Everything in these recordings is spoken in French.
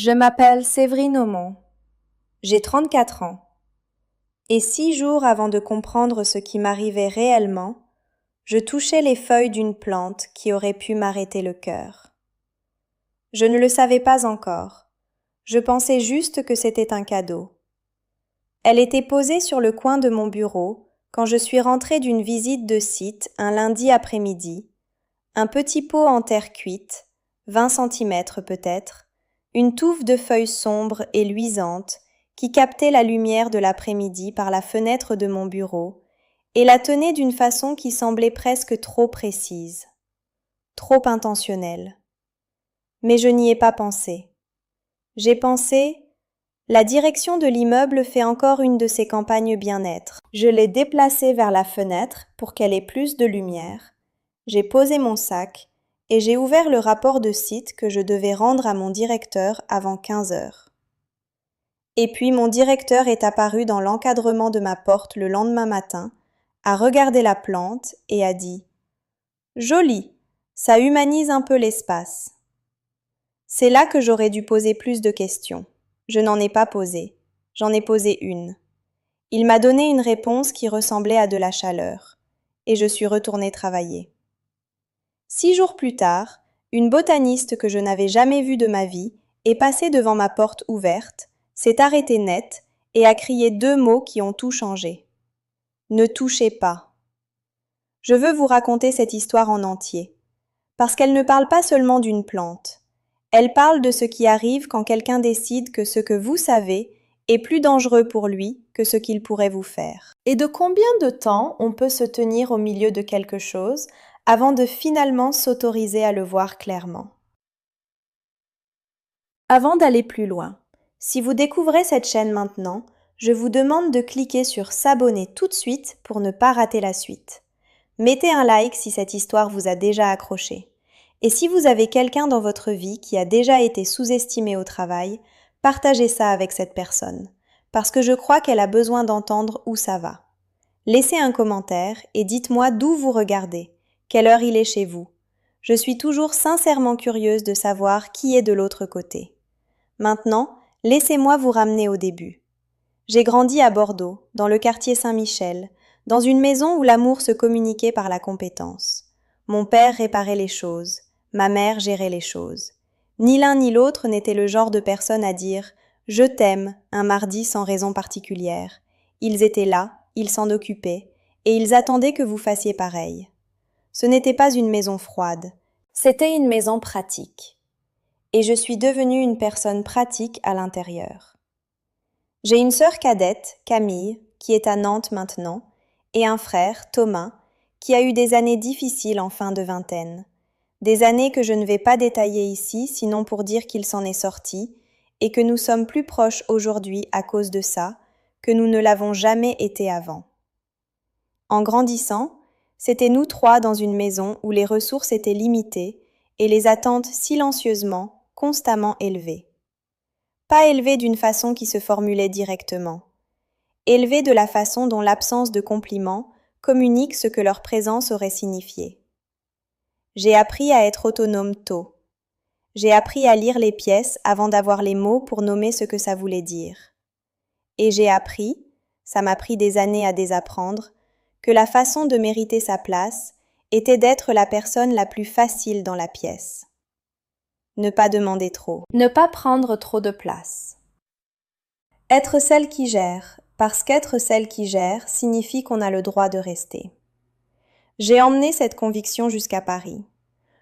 Je m'appelle Séverine Aumont. J'ai 34 ans. Et 6 jours avant de comprendre ce qui m'arrivait réellement, je touchais les feuilles d'une plante qui aurait pu m'arrêter le cœur. Je ne le savais pas encore. Je pensais juste que c'était un cadeau. Elle était posée sur le coin de mon bureau quand je suis rentrée d'une visite de site un lundi après-midi. Un petit pot en terre cuite, 20 centimètres peut-être, une touffe de feuilles sombres et luisantes qui captait la lumière de l'après-midi par la fenêtre de mon bureau et la tenait d'une façon qui semblait presque trop précise, trop intentionnelle. Mais je n'y ai pas pensé. J'ai pensé, la direction de l'immeuble fait encore une de ses campagnes bien-être. Je l'ai déplacée vers la fenêtre pour qu'elle ait plus de lumière. J'ai posé mon sac et j'ai ouvert le rapport de site que je devais rendre à mon directeur avant 15 heures. Et puis mon directeur est apparu dans l'encadrement de ma porte le lendemain matin, a regardé la plante et a dit « Joli, ça humanise un peu l'espace ». C'est là que j'aurais dû poser plus de questions. Je n'en ai pas posé. J'en ai posé une. Il m'a donné une réponse qui ressemblait à de la chaleur. Et je suis retournée travailler. 6 jours plus tard, une botaniste que je n'avais jamais vue de ma vie est passée devant ma porte ouverte, s'est arrêtée net et a crié 2 mots qui ont tout changé. Ne touchez pas. Je veux vous raconter cette histoire en entier, parce qu'elle ne parle pas seulement d'une plante. Elle parle de ce qui arrive quand quelqu'un décide que ce que vous savez est plus dangereux pour lui que ce qu'il pourrait vous faire. Et de combien de temps on peut se tenir au milieu de quelque chose avant de finalement s'autoriser à le voir clairement. Avant d'aller plus loin, si vous découvrez cette chaîne maintenant, je vous demande de cliquer sur s'abonner tout de suite pour ne pas rater la suite. Mettez un like si cette histoire vous a déjà accroché. Et si vous avez quelqu'un dans votre vie qui a déjà été sous-estimé au travail, partagez ça avec cette personne, parce que je crois qu'elle a besoin d'entendre où ça va. Laissez un commentaire et dites-moi d'où vous regardez. Quelle heure il est chez vous? Je suis toujours sincèrement curieuse de savoir qui est de l'autre côté. Maintenant, laissez-moi vous ramener au début. J'ai grandi à Bordeaux, dans le quartier Saint-Michel, dans une maison où l'amour se communiquait par la compétence. Mon père réparait les choses, ma mère gérait les choses. Ni l'un ni l'autre n'était le genre de personne à dire « je t'aime » un mardi sans raison particulière. Ils étaient là, ils s'en occupaient, et ils attendaient que vous fassiez pareil. Ce n'était pas une maison froide, c'était une maison pratique. Et je suis devenue une personne pratique à l'intérieur. J'ai une sœur cadette, Camille, qui est à Nantes maintenant, et un frère, Thomas, qui a eu des années difficiles en fin de vingtaine. Des années que je ne vais pas détailler ici, sinon pour dire qu'il s'en est sorti, et que nous sommes plus proches aujourd'hui à cause de ça, que nous ne l'avons jamais été avant. En grandissant, c'était nous 3 dans une maison où les ressources étaient limitées et les attentes silencieusement, constamment élevées. Pas élevées d'une façon qui se formulait directement. Élevées de la façon dont l'absence de compliments communique ce que leur présence aurait signifié. J'ai appris à être autonome tôt. J'ai appris à lire les pièces avant d'avoir les mots pour nommer ce que ça voulait dire. Et j'ai appris, ça m'a pris des années à désapprendre, que la façon de mériter sa place était d'être la personne la plus facile dans la pièce. Ne pas demander trop. Ne pas prendre trop de place. Être celle qui gère, parce qu'être celle qui gère signifie qu'on a le droit de rester. J'ai emmené cette conviction jusqu'à Paris.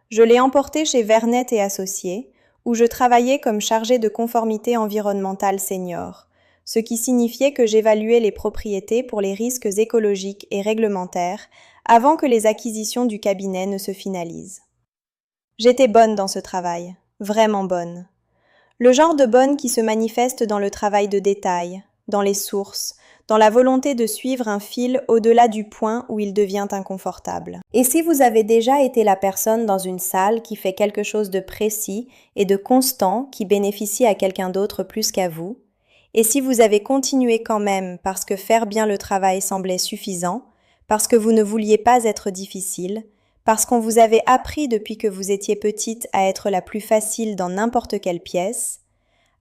Je l'ai emportée chez Vernet et Associés, où je travaillais comme chargée de conformité environnementale senior, ce qui signifiait que j'évaluais les propriétés pour les risques écologiques et réglementaires avant que les acquisitions du cabinet ne se finalisent. J'étais bonne dans ce travail, vraiment bonne. Le genre de bonne qui se manifeste dans le travail de détail, dans les sources, dans la volonté de suivre un fil au-delà du point où il devient inconfortable. Et si vous avez déjà été la personne dans une salle qui fait quelque chose de précis et de constant qui bénéficie à quelqu'un d'autre plus qu'à vous, et si vous avez continué quand même parce que faire bien le travail semblait suffisant, parce que vous ne vouliez pas être difficile, parce qu'on vous avait appris depuis que vous étiez petite à être la plus facile dans n'importe quelle pièce,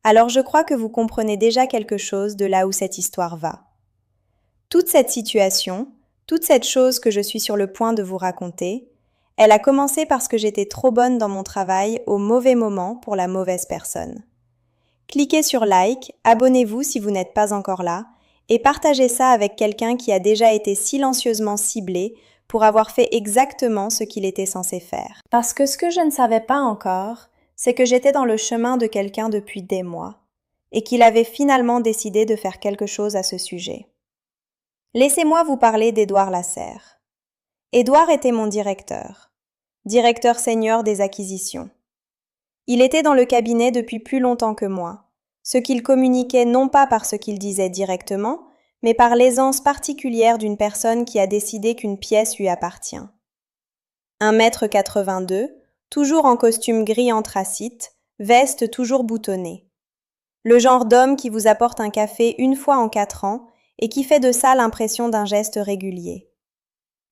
Alors je crois que vous comprenez déjà quelque chose de là où cette histoire va. Toute cette situation, toute cette chose que je suis sur le point de vous raconter, elle a commencé parce que j'étais trop bonne dans mon travail au mauvais moment pour la mauvaise personne. Cliquez sur like, abonnez-vous si vous n'êtes pas encore là, et partagez ça avec quelqu'un qui a déjà été silencieusement ciblé pour avoir fait exactement ce qu'il était censé faire. Parce que ce que je ne savais pas encore, c'est que j'étais dans le chemin de quelqu'un depuis des mois, et qu'il avait finalement décidé de faire quelque chose à ce sujet. Laissez-moi vous parler d'Édouard Lasserre. Édouard était mon directeur senior des acquisitions. Il était dans le cabinet depuis plus longtemps que moi, ce qu'il communiquait non pas par ce qu'il disait directement, mais par l'aisance particulière d'une personne qui a décidé qu'une pièce lui appartient. 1,82 m, toujours en costume gris anthracite, veste toujours boutonnée. Le genre d'homme qui vous apporte un café une fois en 4 ans et qui fait de ça l'impression d'un geste régulier.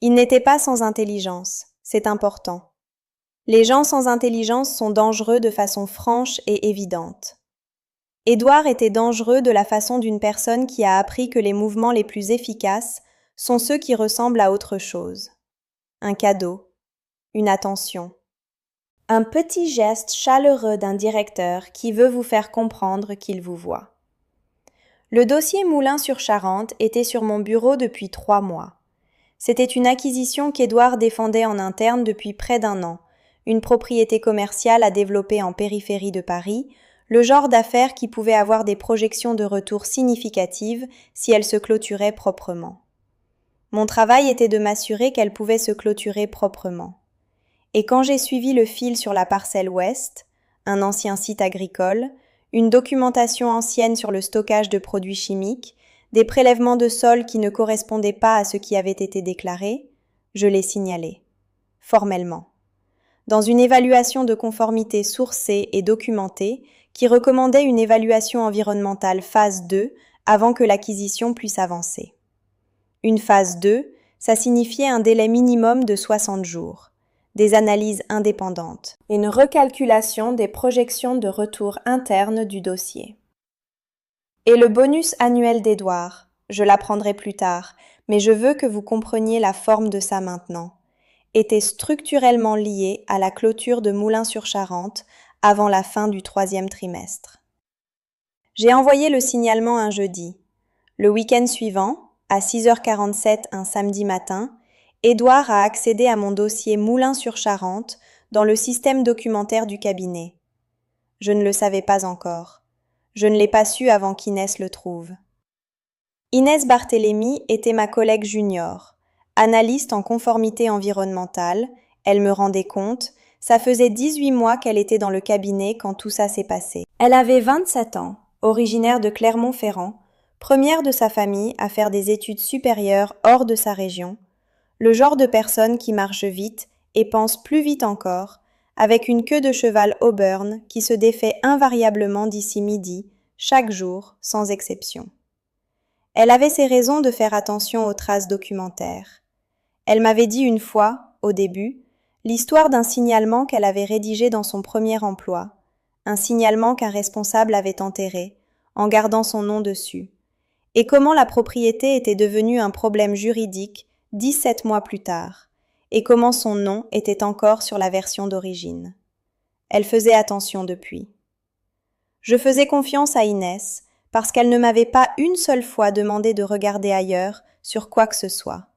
Il n'était pas sans intelligence, c'est important. Les gens sans intelligence sont dangereux de façon franche et évidente. Édouard était dangereux de la façon d'une personne qui a appris que les mouvements les plus efficaces sont ceux qui ressemblent à autre chose. Un cadeau, une attention. Un petit geste chaleureux d'un directeur qui veut vous faire comprendre qu'il vous voit. Le dossier Moulins-sur-Charente était sur mon bureau depuis 3 mois. C'était une acquisition qu'Édouard défendait en interne depuis près d'1 an, une propriété commerciale à développer en périphérie de Paris, le genre d'affaires qui pouvait avoir des projections de retour significatives si elle se clôturait proprement. Mon travail était de m'assurer qu'elle pouvait se clôturer proprement. Et quand j'ai suivi le fil sur la parcelle ouest, un ancien site agricole, une documentation ancienne sur le stockage de produits chimiques, des prélèvements de sol qui ne correspondaient pas à ce qui avait été déclaré, je l'ai signalé, formellement. Dans une évaluation de conformité sourcée et documentée qui recommandait une évaluation environnementale phase 2 avant que l'acquisition puisse avancer. Une phase 2, ça signifiait un délai minimum de 60 jours, des analyses indépendantes, et une recalculation des projections de retour interne du dossier. Et le bonus annuel d'Édouard, je l'apprendrai plus tard, mais je veux que vous compreniez la forme de ça maintenant, était structurellement lié à la clôture de Moulins-sur-Charente avant la fin du 3e trimestre. J'ai envoyé le signalement un jeudi. Le week-end suivant, à 6h47 un samedi matin, Édouard a accédé à mon dossier Moulins-sur-Charente dans le système documentaire du cabinet. Je ne le savais pas encore. Je ne l'ai pas su avant qu'Inès le trouve. Inès Barthélémy était ma collègue junior, analyste en conformité environnementale, elle me rendait compte, ça faisait 18 mois qu'elle était dans le cabinet quand tout ça s'est passé. Elle avait 27 ans, originaire de Clermont-Ferrand, première de sa famille à faire des études supérieures hors de sa région, le genre de personne qui marche vite et pense plus vite encore, avec une queue de cheval Auburn qui se défait invariablement d'ici midi, chaque jour, sans exception. Elle avait ses raisons de faire attention aux traces documentaires. Elle m'avait dit une fois, au début, l'histoire d'un signalement qu'elle avait rédigé dans son premier emploi, un signalement qu'un responsable avait enterré, en gardant son nom dessus, et comment la propriété était devenue un problème juridique 17 mois plus tard, et comment son nom était encore sur la version d'origine. Elle faisait attention depuis. Je faisais confiance à Inès parce qu'elle ne m'avait pas une seule fois demandé de regarder ailleurs sur quoi que ce soit.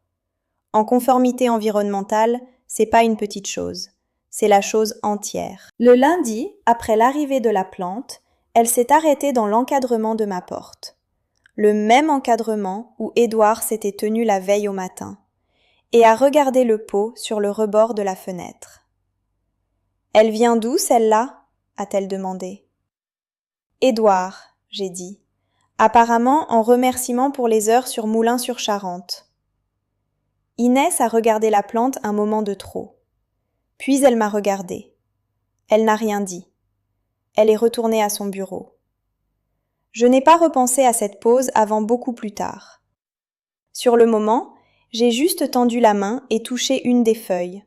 En conformité environnementale, c'est pas une petite chose, c'est la chose entière. Le lundi, après l'arrivée de la plante, elle s'est arrêtée dans l'encadrement de ma porte. Le même encadrement où Édouard s'était tenu la veille au matin, et a regardé le pot sur le rebord de la fenêtre. « Elle vient d'où, celle-là » a-t-elle demandé. « Édouard » j'ai dit, apparemment en remerciement pour les heures sur Moulins-sur-Charente. Inès a regardé la plante un moment de trop. Puis elle m'a regardée. Elle n'a rien dit. Elle est retournée à son bureau. Je n'ai pas repensé à cette pause avant beaucoup plus tard. Sur le moment, j'ai juste tendu la main et touché une des feuilles,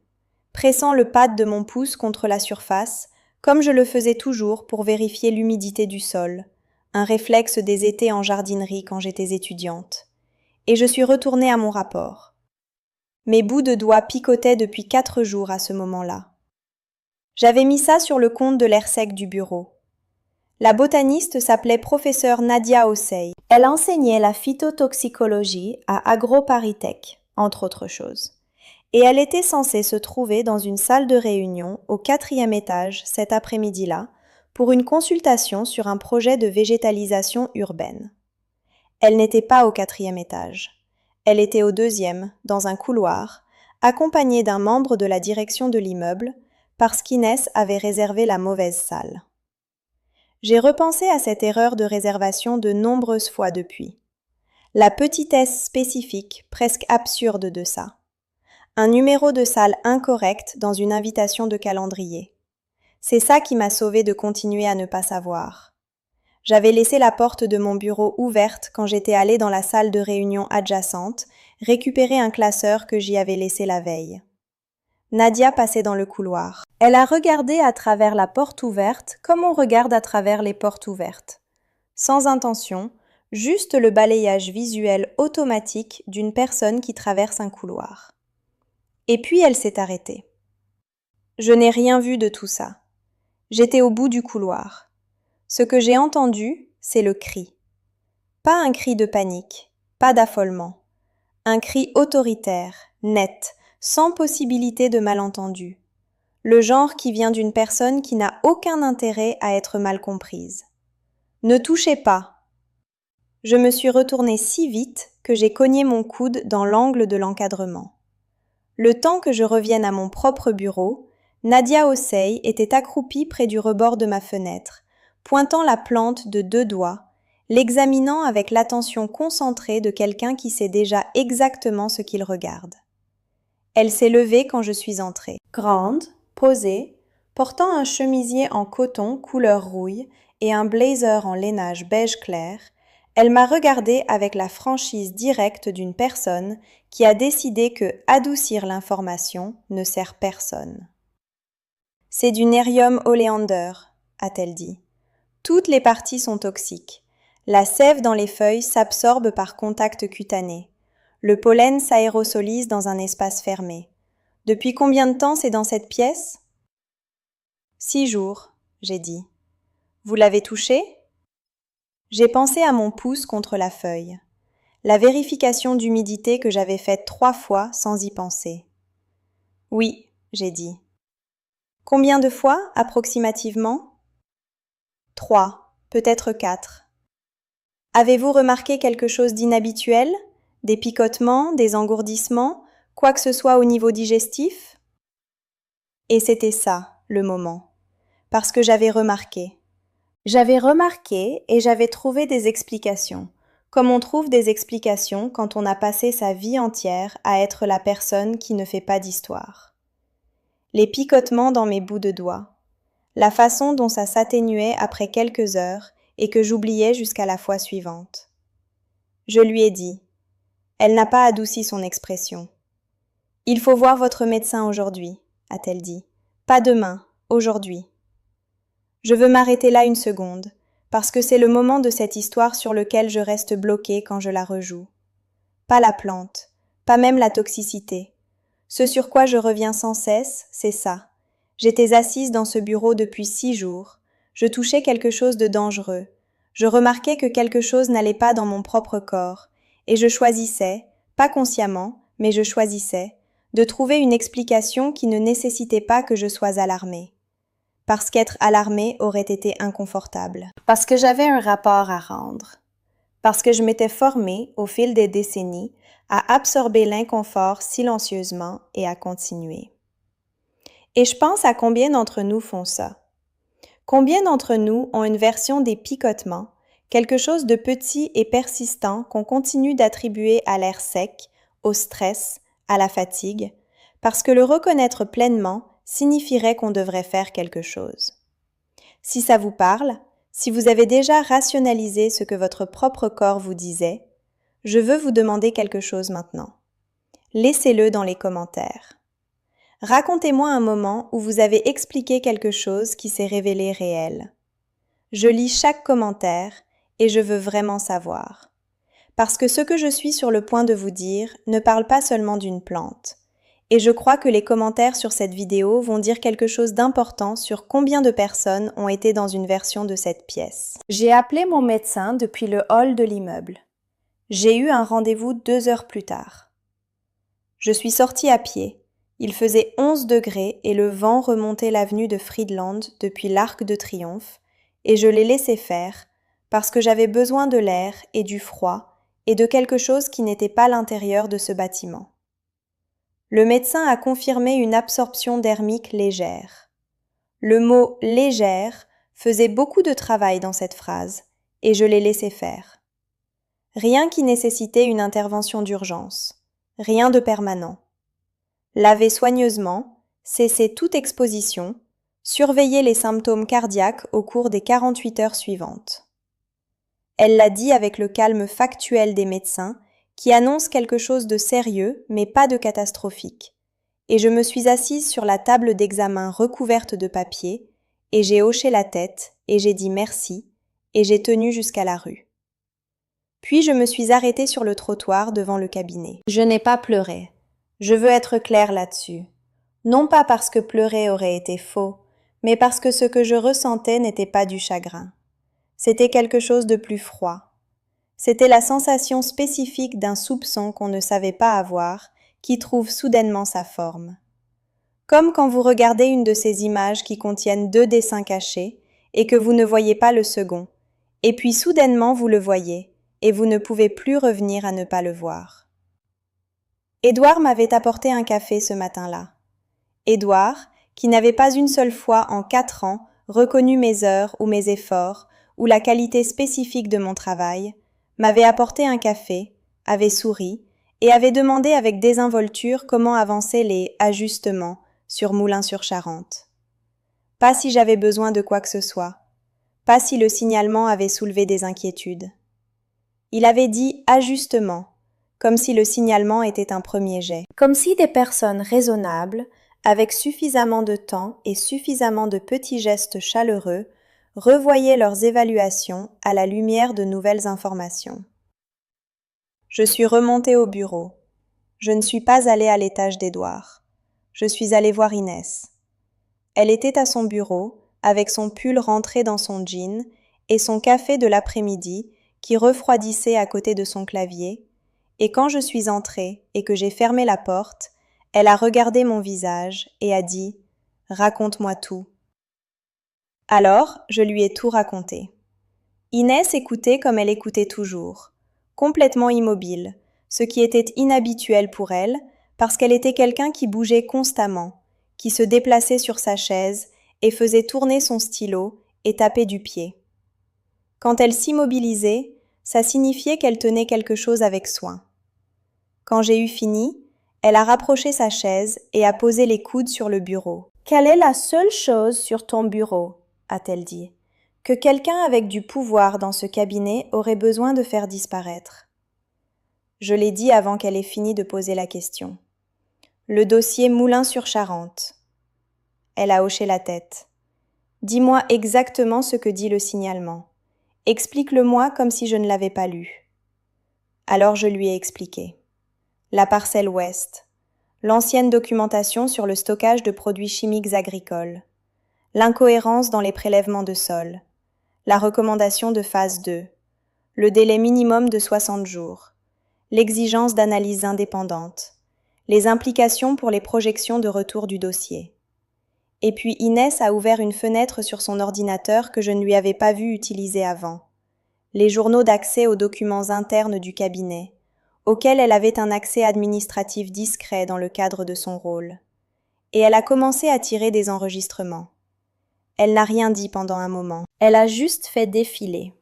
pressant le pad de mon pouce contre la surface, comme je le faisais toujours pour vérifier l'humidité du sol, un réflexe des étés en jardinerie quand j'étais étudiante. Et je suis retournée à mon rapport. Mes bouts de doigts picotaient depuis 4 jours à ce moment-là. J'avais mis ça sur le compte de l'air sec du bureau. La botaniste s'appelait professeure Nadia Ossey. Elle enseignait la phytotoxicologie à AgroParisTech, entre autres choses. Et elle était censée se trouver dans une salle de réunion au 4e étage cet après-midi-là pour une consultation sur un projet de végétalisation urbaine. Elle n'était pas au 4e étage. Elle était au 2e, dans un couloir, accompagnée d'un membre de la direction de l'immeuble, parce qu'Inès avait réservé la mauvaise salle. J'ai repensé à cette erreur de réservation de nombreuses fois depuis. La petitesse spécifique, presque absurde de ça. Un numéro de salle incorrect dans une invitation de calendrier. C'est ça qui m'a sauvée de continuer à ne pas savoir. J'avais laissé la porte de mon bureau ouverte quand j'étais allée dans la salle de réunion adjacente, récupérer un classeur que j'y avais laissé la veille. Nadia passait dans le couloir. Elle a regardé à travers la porte ouverte comme on regarde à travers les portes ouvertes. Sans intention, juste le balayage visuel automatique d'une personne qui traverse un couloir. Et puis elle s'est arrêtée. Je n'ai rien vu de tout ça. J'étais au bout du couloir. Ce que j'ai entendu, c'est le cri. Pas un cri de panique, pas d'affolement. Un cri autoritaire, net, sans possibilité de malentendu. Le genre qui vient d'une personne qui n'a aucun intérêt à être mal comprise. Ne touchez pas. Je me suis retournée si vite que j'ai cogné mon coude dans l'angle de l'encadrement. Le temps que je revienne à mon propre bureau, Nadia Ossey était accroupie près du rebord de ma fenêtre, pointant la plante de 2 doigts, l'examinant avec l'attention concentrée de quelqu'un qui sait déjà exactement ce qu'il regarde. Elle s'est levée quand je suis entrée. Grande, posée, portant un chemisier en coton couleur rouille et un blazer en lainage beige clair, elle m'a regardée avec la franchise directe d'une personne qui a décidé que adoucir l'information ne sert personne. « C'est du Nerium oleander », a-t-elle dit. « Toutes les parties sont toxiques. La sève dans les feuilles s'absorbe par contact cutané. Le pollen s'aérosolise dans un espace fermé. Depuis combien de temps c'est dans cette pièce ? » 6 jours, j'ai dit. Vous l'avez touché ? J'ai pensé à mon pouce contre la feuille. La vérification d'humidité que j'avais faite 3 fois sans y penser. Oui, j'ai dit. Combien de fois, approximativement ? 3, peut-être 4. Avez-vous remarqué quelque chose d'inhabituel ? Des picotements, des engourdissements, quoi que ce soit au niveau digestif ? Et c'était ça, le moment. Parce que j'avais remarqué. J'avais remarqué et j'avais trouvé des explications, comme on trouve des explications quand on a passé sa vie entière à être la personne qui ne fait pas d'histoire. Les picotements dans mes bouts de doigts, la façon dont ça s'atténuait après quelques heures et que j'oubliais jusqu'à la fois suivante. Je lui ai dit. Elle n'a pas adouci son expression. « Il faut voir votre médecin aujourd'hui », a-t-elle dit. « Pas demain, aujourd'hui. » Je veux m'arrêter là une seconde, parce que c'est le moment de cette histoire sur lequel je reste bloquée quand je la rejoue. Pas la plante, pas même la toxicité. Ce sur quoi je reviens sans cesse, c'est ça. J'étais assise dans ce bureau depuis 6 jours. Je touchais quelque chose de dangereux. Je remarquais que quelque chose n'allait pas dans mon propre corps. Et je choisissais, pas consciemment, mais je choisissais, de trouver une explication qui ne nécessitait pas que je sois alarmée. Parce qu'être alarmée aurait été inconfortable. Parce que j'avais un rapport à rendre. Parce que je m'étais formée, au fil des décennies, à absorber l'inconfort silencieusement et à continuer. Et je pense à combien d'entre nous font ça. Combien d'entre nous ont une version des picotements, quelque chose de petit et persistant qu'on continue d'attribuer à l'air sec, au stress, à la fatigue, parce que le reconnaître pleinement signifierait qu'on devrait faire quelque chose. Si ça vous parle, si vous avez déjà rationalisé ce que votre propre corps vous disait, je veux vous demander quelque chose maintenant. Laissez-le dans les commentaires. Racontez-moi un moment où vous avez expliqué quelque chose qui s'est révélé réel. Je lis chaque commentaire et je veux vraiment savoir. Parce que ce que je suis sur le point de vous dire ne parle pas seulement d'une plante. Et je crois que les commentaires sur cette vidéo vont dire quelque chose d'important sur combien de personnes ont été dans une version de cette pièce. J'ai appelé mon médecin depuis le hall de l'immeuble. J'ai eu un rendez-vous 2 heures plus tard. Je suis sortie à pied. Il faisait 11 degrés et le vent remontait l'avenue de Friedland depuis l'Arc de Triomphe, et je l'ai laissé faire parce que j'avais besoin de l'air et du froid et de quelque chose qui n'était pas l'intérieur de ce bâtiment. Le médecin a confirmé une absorption dermique légère. Le mot « légère » faisait beaucoup de travail dans cette phrase, et je l'ai laissé faire. Rien qui nécessitait une intervention d'urgence, rien de permanent. Laver soigneusement, cesser toute exposition, surveiller les symptômes cardiaques au cours des 48 heures suivantes. Elle l'a dit avec le calme factuel des médecins qui annoncent quelque chose de sérieux mais pas de catastrophique. Et je me suis assise sur la table d'examen recouverte de papier et j'ai hoché la tête et j'ai dit merci et j'ai tenu jusqu'à la rue. Puis je me suis arrêtée sur le trottoir devant le cabinet. Je n'ai pas pleuré. Je veux être claire là-dessus. Non pas parce que pleurer aurait été faux, mais parce que ce que je ressentais n'était pas du chagrin. C'était quelque chose de plus froid. C'était la sensation spécifique d'un soupçon qu'on ne savait pas avoir, qui trouve soudainement sa forme. Comme quand vous regardez une de ces images qui contiennent 2 dessins cachés et que vous ne voyez pas le second, et puis soudainement vous le voyez, et vous ne pouvez plus revenir à ne pas le voir. Édouard m'avait apporté un café ce matin-là. Édouard, qui n'avait pas une seule fois en 4 ans reconnu mes heures ou mes efforts ou la qualité spécifique de mon travail, m'avait apporté un café, avait souri et avait demandé avec désinvolture comment avançaient les ajustements sur Moulins-sur-Charente. Pas si j'avais besoin de quoi que ce soit, pas si le signalement avait soulevé des inquiétudes. Il avait dit ajustement, comme si le signalement était un premier jet, comme si des personnes raisonnables, avec suffisamment de temps et suffisamment de petits gestes chaleureux, revoyaient leurs évaluations à la lumière de nouvelles informations. Je suis remontée au bureau. Je ne suis pas allée à l'étage d'Édouard. Je suis allée voir Inès. Elle était à son bureau, avec son pull rentré dans son jean et son café de l'après-midi qui refroidissait à côté de son clavier, et quand je suis entrée et que j'ai fermé la porte, elle a regardé mon visage et a dit « Raconte-moi tout ». Alors, je lui ai tout raconté. Inès écoutait comme elle écoutait toujours, complètement immobile, ce qui était inhabituel pour elle, parce qu'elle était quelqu'un qui bougeait constamment, qui se déplaçait sur sa chaise et faisait tourner son stylo et tapait du pied. Quand elle s'immobilisait, ça signifiait qu'elle tenait quelque chose avec soin. Quand j'ai eu fini, elle a rapproché sa chaise et a posé les coudes sur le bureau. « Quelle est la seule chose sur ton bureau ?» a-t-elle dit, « que quelqu'un avec du pouvoir dans ce cabinet aurait besoin de faire disparaître ?» Je l'ai dit avant qu'elle ait fini de poser la question. « Le dossier Moulins-sur-Charente. » Elle a hoché la tête. « Dis-moi exactement ce que dit le signalement. Explique-le-moi comme si je ne l'avais pas lu. » Alors je lui ai expliqué. La parcelle ouest, l'ancienne documentation sur le stockage de produits chimiques agricoles, l'incohérence dans les prélèvements de sol, la recommandation de phase 2, le délai minimum de 60 jours, l'exigence d'analyse indépendante, les implications pour les projections de retour du dossier. Et puis Inès a ouvert une fenêtre sur son ordinateur que je ne lui avais pas vu utiliser avant, les journaux d'accès aux documents internes du cabinet, auquel elle avait un accès administratif discret dans le cadre de son rôle. Et elle a commencé à tirer des enregistrements. Elle n'a rien dit pendant un moment. Elle a juste fait défiler.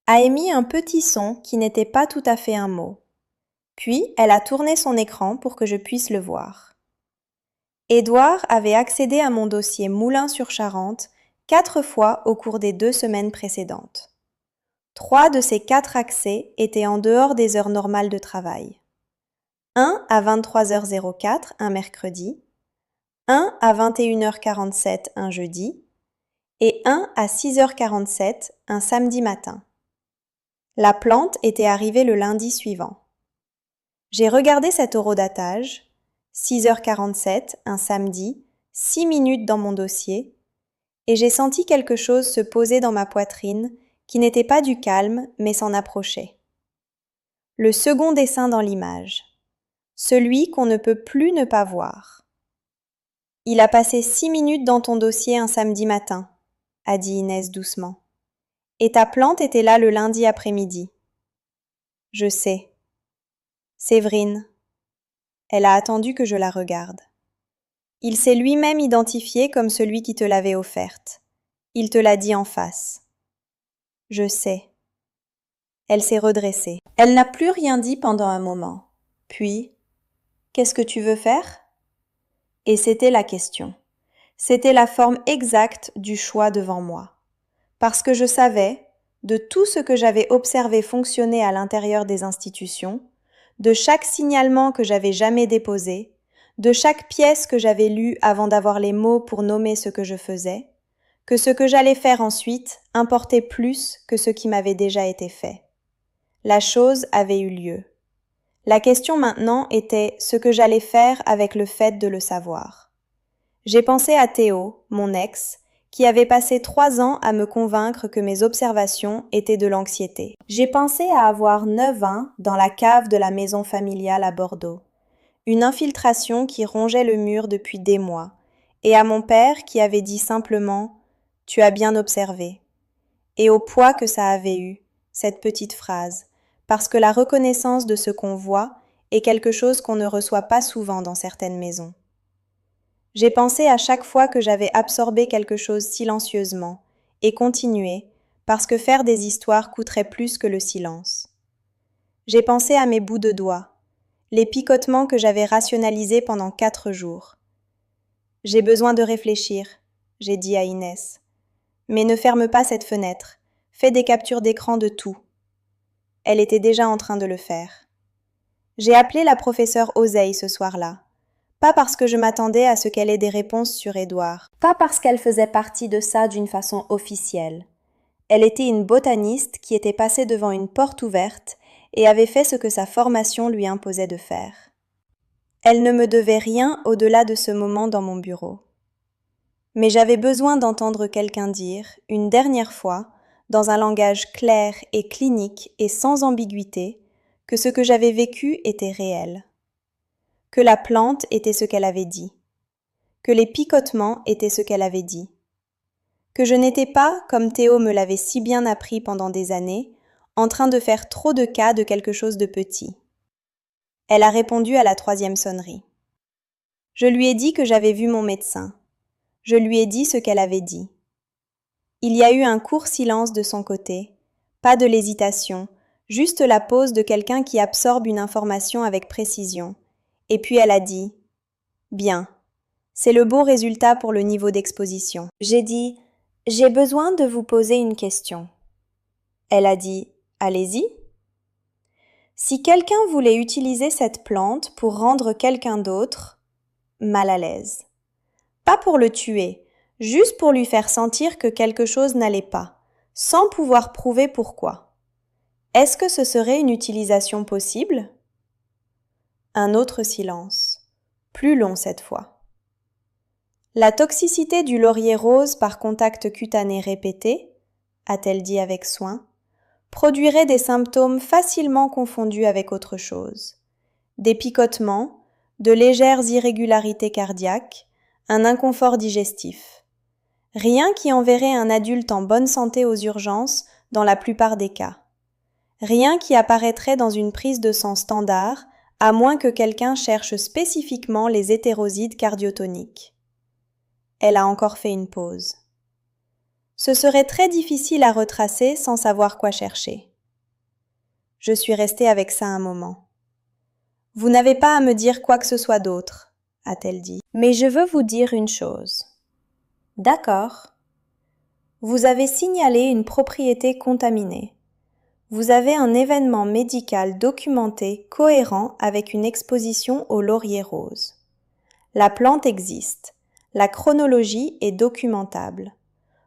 A émis un petit son qui n'était pas tout à fait un mot. Puis, elle a tourné son écran pour que je puisse le voir. Édouard avait accédé à mon dossier Moulins-sur-Charente 4 fois au cours des 2 semaines précédentes. 3 de ces 4 accès étaient en dehors des heures normales de travail. Un à 23h04 un mercredi, un à 21h47 un jeudi et un à 6h47 un samedi matin. La plante était arrivée le lundi suivant. J'ai regardé cet horodatage, 6h47 un samedi, 6 minutes dans mon dossier, et j'ai senti quelque chose se poser dans ma poitrine qui n'était pas du calme mais s'en approchait. Le second dessin dans l'image, celui qu'on ne peut plus ne pas voir. Il a passé 6 minutes dans ton dossier un samedi matin, a dit Inès doucement. Et ta plante était là le lundi après-midi. Je sais. Séverine. Elle a attendu que je la regarde. Il s'est lui-même identifié comme celui qui te l'avait offerte. Il te l'a dit en face. Je sais. Elle s'est redressée. Elle n'a plus rien dit pendant un moment. Puis, qu'est-ce que tu veux faire ? Et c'était la question. C'était la forme exacte du choix devant moi. Parce que je savais, de tout ce que j'avais observé fonctionner à l'intérieur des institutions, de chaque signalement que j'avais jamais déposé, de chaque pièce que j'avais lue avant d'avoir les mots pour nommer ce que je faisais, que ce que j'allais faire ensuite importait plus que ce qui m'avait déjà été fait. La chose avait eu lieu. La question maintenant était ce que j'allais faire avec le fait de le savoir. J'ai pensé à Théo, mon ex, qui avait passé 3 ans à me convaincre que mes observations étaient de l'anxiété. J'ai pensé à avoir 9 ans dans la cave de la maison familiale à Bordeaux, une infiltration qui rongeait le mur depuis des mois, et à mon père qui avait dit simplement « Tu as bien observé », et au poids que ça avait eu, cette petite phrase, parce que la reconnaissance de ce qu'on voit est quelque chose qu'on ne reçoit pas souvent dans certaines maisons. J'ai pensé à chaque fois que j'avais absorbé quelque chose silencieusement et continué parce que faire des histoires coûterait plus que le silence. J'ai pensé à mes bouts de doigts, les picotements que j'avais rationalisés pendant 4 jours. J'ai besoin de réfléchir, j'ai dit à Inès. Mais ne ferme pas cette fenêtre, fais des captures d'écran de tout. Elle était déjà en train de le faire. J'ai appelé la professeure Oseille ce soir-là. Pas parce que je m'attendais à ce qu'elle ait des réponses sur Édouard, pas parce qu'elle faisait partie de ça d'une façon officielle. Elle était une botaniste qui était passée devant une porte ouverte et avait fait ce que sa formation lui imposait de faire. Elle ne me devait rien au-delà de ce moment dans mon bureau. Mais j'avais besoin d'entendre quelqu'un dire, une dernière fois, dans un langage clair et clinique et sans ambiguïté, que ce que j'avais vécu était réel. Que la plante était ce qu'elle avait dit, que les picotements étaient ce qu'elle avait dit, que je n'étais pas, comme Théo me l'avait si bien appris pendant des années, en train de faire trop de cas de quelque chose de petit. Elle a répondu à la 3e sonnerie. Je lui ai dit que j'avais vu mon médecin. Je lui ai dit ce qu'elle avait dit. Il y a eu un court silence de son côté, pas de l'hésitation, juste la pause de quelqu'un qui absorbe une information avec précision. Et puis elle a dit « Bien, c'est le beau résultat pour le niveau d'exposition. » J'ai dit « J'ai besoin de vous poser une question. » Elle a dit « Allez-y. » Si quelqu'un voulait utiliser cette plante pour rendre quelqu'un d'autre mal à l'aise, pas pour le tuer, juste pour lui faire sentir que quelque chose n'allait pas, sans pouvoir prouver pourquoi, est-ce que ce serait une utilisation possible ? Un autre silence. Plus long cette fois. La toxicité du laurier rose par contact cutané répété, a-t-elle dit avec soin, produirait des symptômes facilement confondus avec autre chose. Des picotements, de légères irrégularités cardiaques, un inconfort digestif. Rien qui enverrait un adulte en bonne santé aux urgences dans la plupart des cas. Rien qui apparaîtrait dans une prise de sang standard, à moins que quelqu'un cherche spécifiquement les hétérosides cardiotoniques. Elle a encore fait une pause. Ce serait très difficile à retracer sans savoir quoi chercher. Je suis restée avec ça un moment. Vous n'avez pas à me dire quoi que ce soit d'autre, a-t-elle dit. Mais je veux vous dire une chose. D'accord. Vous avez signalé une propriété contaminée. Vous avez un événement médical documenté cohérent avec une exposition au laurier rose. La plante existe. La chronologie est documentable.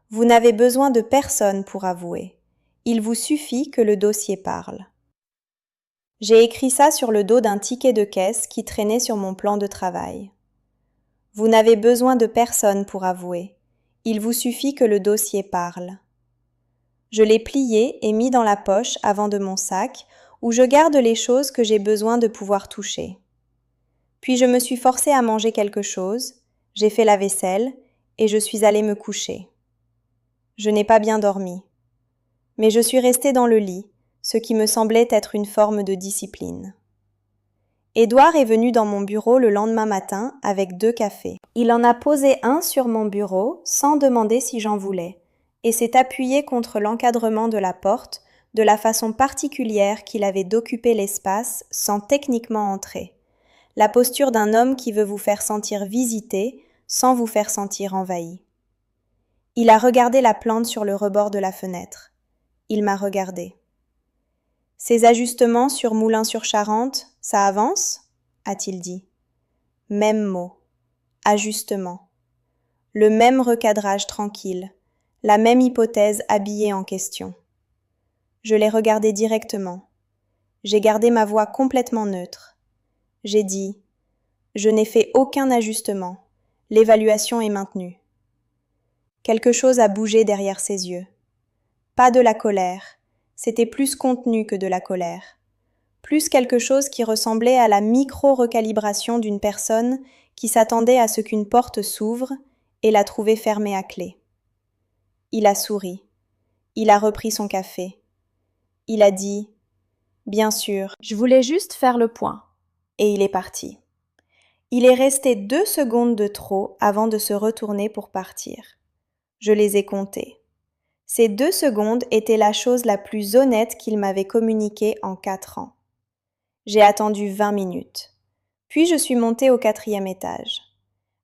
Vous n'avez besoin de personne pour avouer. Il vous suffit que le dossier parle. J'ai écrit ça sur le dos d'un ticket de caisse qui traînait sur mon plan de travail. Vous n'avez besoin de personne pour avouer. Il vous suffit que le dossier parle. Je l'ai plié et mis dans la poche avant de mon sac où je garde les choses que j'ai besoin de pouvoir toucher. Puis je me suis forcée à manger quelque chose, j'ai fait la vaisselle et je suis allée me coucher. Je n'ai pas bien dormi. Mais je suis restée dans le lit, ce qui me semblait être une forme de discipline. Édouard est venu dans mon bureau le lendemain matin avec 2 cafés. Il en a posé un sur mon bureau sans demander si j'en voulais, et s'est appuyé contre l'encadrement de la porte de la façon particulière qu'il avait d'occuper l'espace sans techniquement entrer. La posture d'un homme qui veut vous faire sentir visité sans vous faire sentir envahi. Il a regardé la plante sur le rebord de la fenêtre. Il m'a regardé. Ces ajustements sur Moulins-sur-Charente, ça avance ? A-t-il dit. Même mot. Ajustement. Le même recadrage tranquille. La même hypothèse habillée en question. Je l'ai regardé directement. J'ai gardé ma voix complètement neutre. J'ai dit « Je n'ai fait aucun ajustement. L'évaluation est maintenue. » Quelque chose a bougé derrière ses yeux. Pas de la colère. C'était plus contenu que de la colère. Plus quelque chose qui ressemblait à la micro-recalibration d'une personne qui s'attendait à ce qu'une porte s'ouvre et la trouvait fermée à clé. Il a souri. Il a repris son café. Il a dit « Bien sûr, je voulais juste faire le point. » Et il est parti. Il est resté 2 secondes de trop avant de se retourner pour partir. Je les ai comptées. Ces 2 secondes étaient la chose la plus honnête qu'il m'avait communiquée en 4 ans. J'ai attendu 20 minutes. Puis je suis montée au 4e étage.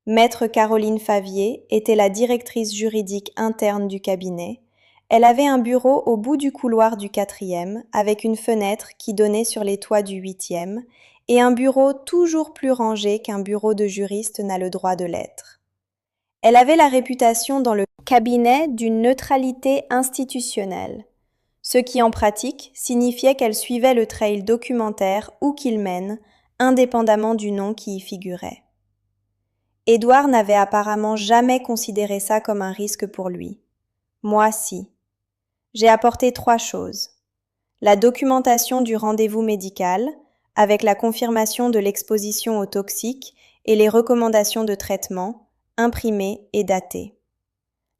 Maître Caroline Favier était la directrice juridique interne du cabinet. Elle avait un bureau au bout du couloir du 4e, avec une fenêtre qui donnait sur les toits du 8e, et un bureau toujours plus rangé qu'un bureau de juriste n'a le droit de l'être. Elle avait la réputation dans le cabinet d'une neutralité institutionnelle, ce qui en pratique signifiait qu'elle suivait le trail documentaire où qu'il mène, indépendamment du nom qui y figurait. Édouard n'avait apparemment jamais considéré ça comme un risque pour lui. Moi, si. J'ai apporté 3 choses. La documentation du rendez-vous médical, avec la confirmation de l'exposition aux toxiques et les recommandations de traitement, imprimées et datées.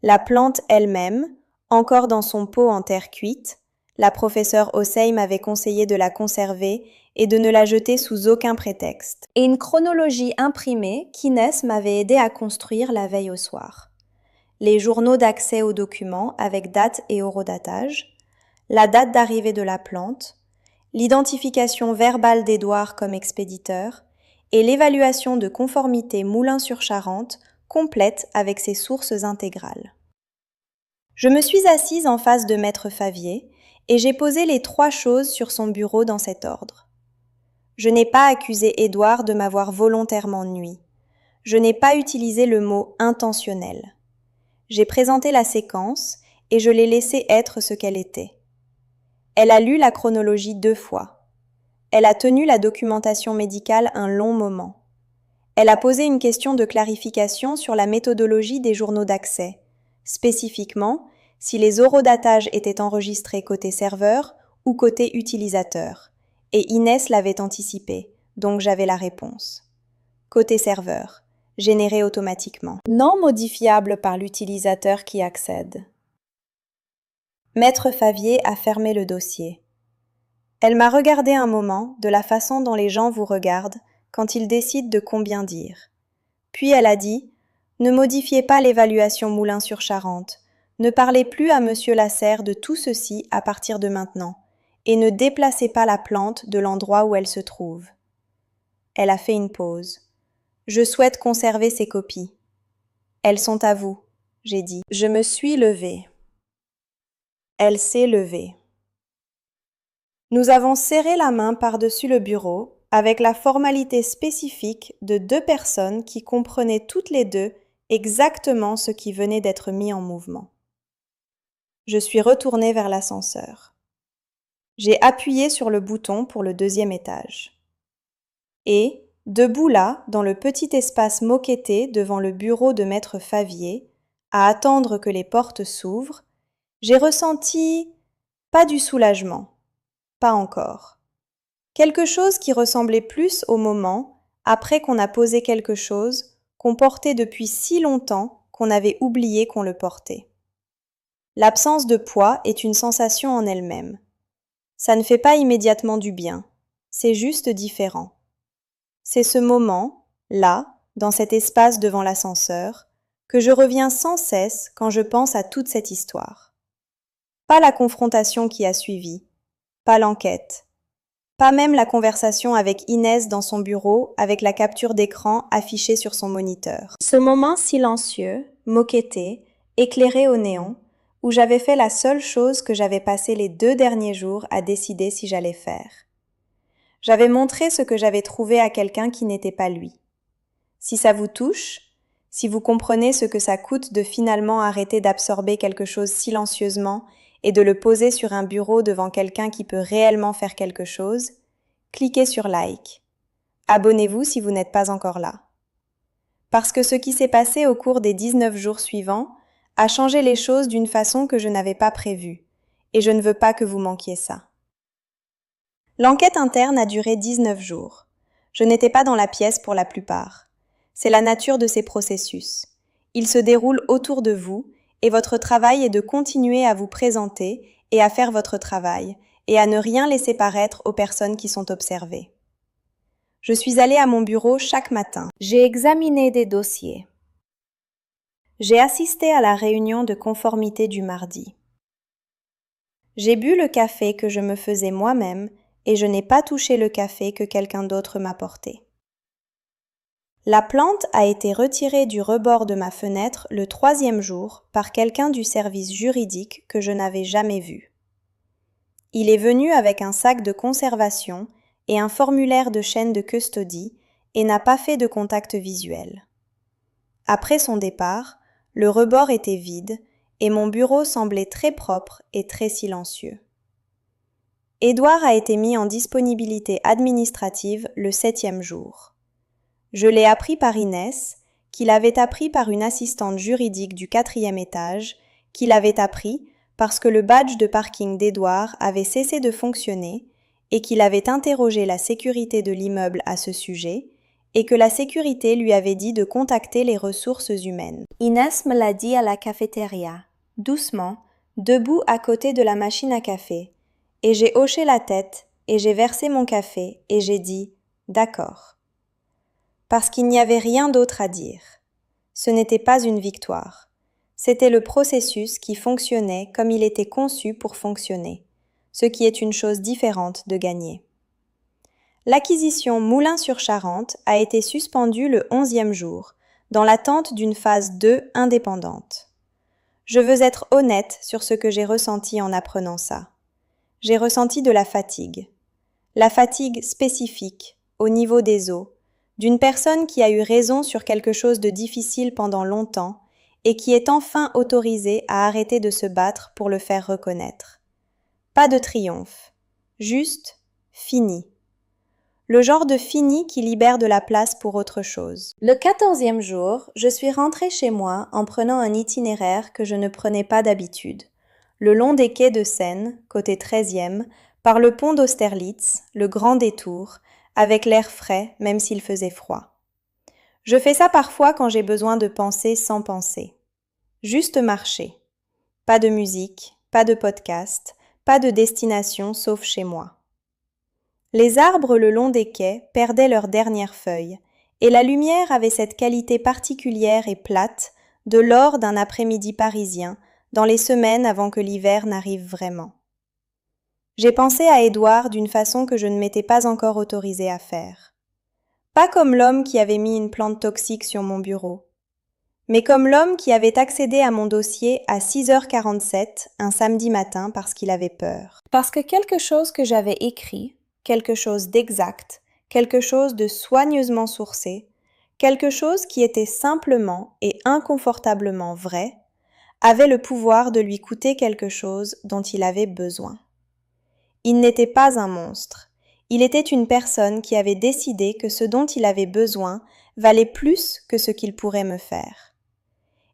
La plante elle-même, encore dans son pot en terre cuite, la professeure Osei m'avait conseillé de la conserver et de ne la jeter sous aucun prétexte. Et une chronologie imprimée qu'Inès m'avait aidé à construire la veille au soir. Les journaux d'accès aux documents avec date et horodatage, la date d'arrivée de la plante, l'identification verbale d'Édouard comme expéditeur et l'évaluation de conformité Moulins-sur-Charente complète avec ses sources intégrales. Je me suis assise en face de Maître Favier et j'ai posé les 3 choses sur son bureau dans cet ordre. Je n'ai pas accusé Édouard de m'avoir volontairement nui. Je n'ai pas utilisé le mot intentionnel. J'ai présenté la séquence et je l'ai laissée être ce qu'elle était. Elle a lu la chronologie 2 fois. Elle a tenu la documentation médicale un long moment. Elle a posé une question de clarification sur la méthodologie des journaux d'accès, spécifiquement si les horodatages étaient enregistrés côté serveur ou côté utilisateur. Et Inès l'avait anticipé, donc j'avais la réponse. Côté serveur, généré automatiquement. Non modifiable par l'utilisateur qui accède. Maître Favier a fermé le dossier. Elle m'a regardé un moment de la façon dont les gens vous regardent quand ils décident de combien dire. Puis elle a dit « Ne modifiez pas l'évaluation Moulins-sur-Charente. Ne parlez plus à Monsieur Lasserre de tout ceci à partir de maintenant. Et ne déplacez pas la plante de l'endroit où elle se trouve. » Elle a fait une pause. « Je souhaite conserver ces copies. »« Elles sont à vous, » j'ai dit. Je me suis levée. Elle s'est levée. Nous avons serré la main par-dessus le bureau avec la formalité spécifique de 2 personnes qui comprenaient toutes les 2 exactement ce qui venait d'être mis en mouvement. Je suis retournée vers l'ascenseur. J'ai appuyé sur le bouton pour le 2e étage. Et, debout là, dans le petit espace moquetté devant le bureau de maître Favier, à attendre que les portes s'ouvrent, j'ai ressenti pas du soulagement, pas encore. Quelque chose qui ressemblait plus au moment, après qu'on a posé quelque chose, qu'on portait depuis si longtemps qu'on avait oublié qu'on le portait. L'absence de poids est une sensation en elle-même. Ça ne fait pas immédiatement du bien, c'est juste différent. C'est ce moment, là, dans cet espace devant l'ascenseur, que je reviens sans cesse quand je pense à toute cette histoire. Pas la confrontation qui a suivi, pas l'enquête, pas même la conversation avec Inès dans son bureau avec la capture d'écran affichée sur son moniteur. Ce moment silencieux, moquetté, éclairé au néon, où j'avais fait la seule chose que j'avais passé les 2 derniers jours à décider si j'allais faire. J'avais montré ce que j'avais trouvé à quelqu'un qui n'était pas lui. Si ça vous touche, si vous comprenez ce que ça coûte de finalement arrêter d'absorber quelque chose silencieusement et de le poser sur un bureau devant quelqu'un qui peut réellement faire quelque chose, cliquez sur like. Abonnez-vous si vous n'êtes pas encore là. Parce que ce qui s'est passé au cours des 19 jours suivants a changé les choses d'une façon que je n'avais pas prévue, et je ne veux pas que vous manquiez ça. L'enquête interne a duré 19 jours. Je n'étais pas dans la pièce pour la plupart. C'est la nature de ces processus. Ils se déroulent autour de vous, et votre travail est de continuer à vous présenter et à faire votre travail, et à ne rien laisser paraître aux personnes qui sont observées. Je suis allée à mon bureau chaque matin. J'ai examiné des dossiers. J'ai assisté à la réunion de conformité du mardi. J'ai bu le café que je me faisais moi-même et je n'ai pas touché le café que quelqu'un d'autre m'a porté. La plante a été retirée du rebord de ma fenêtre le 3e jour par quelqu'un du service juridique que je n'avais jamais vu. Il est venu avec un sac de conservation et un formulaire de chaîne de custody et n'a pas fait de contact visuel. Après son départ, le rebord était vide et mon bureau semblait très propre et très silencieux. Édouard a été mis en disponibilité administrative le 7e jour. Je l'ai appris par Inès, qui l'avait appris par une assistante juridique du 4e étage, qui l'avait appris parce que le badge de parking d'Édouard avait cessé de fonctionner et qu'il avait interrogé la sécurité de l'immeuble à ce sujet et que la sécurité lui avait dit de contacter les ressources humaines. Inès me l'a dit à la cafétéria, doucement, debout à côté de la machine à café, et j'ai hoché la tête et j'ai versé mon café et j'ai dit « D'accord ». Parce qu'il n'y avait rien d'autre à dire. Ce n'était pas une victoire. C'était le processus qui fonctionnait comme il était conçu pour fonctionner, ce qui est une chose différente de gagner. L'acquisition Moulins-sur-Charente a été suspendue le 11e jour, dans l'attente d'une phase 2 indépendante. Je veux être honnête sur ce que j'ai ressenti en apprenant ça. J'ai ressenti de la fatigue. La fatigue spécifique, au niveau des os, d'une personne qui a eu raison sur quelque chose de difficile pendant longtemps et qui est enfin autorisée à arrêter de se battre pour le faire reconnaître. Pas de triomphe, juste fini. Le genre de fini qui libère de la place pour autre chose. Le 14e jour, je suis rentrée chez moi en prenant un itinéraire que je ne prenais pas d'habitude. Le long des quais de Seine, côté 13e, par le pont d'Austerlitz, le grand détour, avec l'air frais, même s'il faisait froid. Je fais ça parfois quand j'ai besoin de penser sans penser. Juste marcher. Pas de musique, pas de podcast, pas de destination sauf chez moi. Les arbres le long des quais perdaient leurs dernières feuilles, et la lumière avait cette qualité particulière et plate de l'or d'un après-midi parisien dans les semaines avant que l'hiver n'arrive vraiment. J'ai pensé à Édouard d'une façon que je ne m'étais pas encore autorisée à faire. Pas comme l'homme qui avait mis une plante toxique sur mon bureau, mais comme l'homme qui avait accédé à mon dossier à 6h47 un samedi matin parce qu'il avait peur. Parce que quelque chose que j'avais écrit, quelque chose d'exact, quelque chose de soigneusement sourcé, Quelque chose qui était simplement et inconfortablement vrai avait le pouvoir de lui coûter quelque chose dont il avait besoin. Il n'était pas un monstre, il était une personne qui avait décidé que ce dont il avait besoin valait plus que ce qu'il pourrait me faire.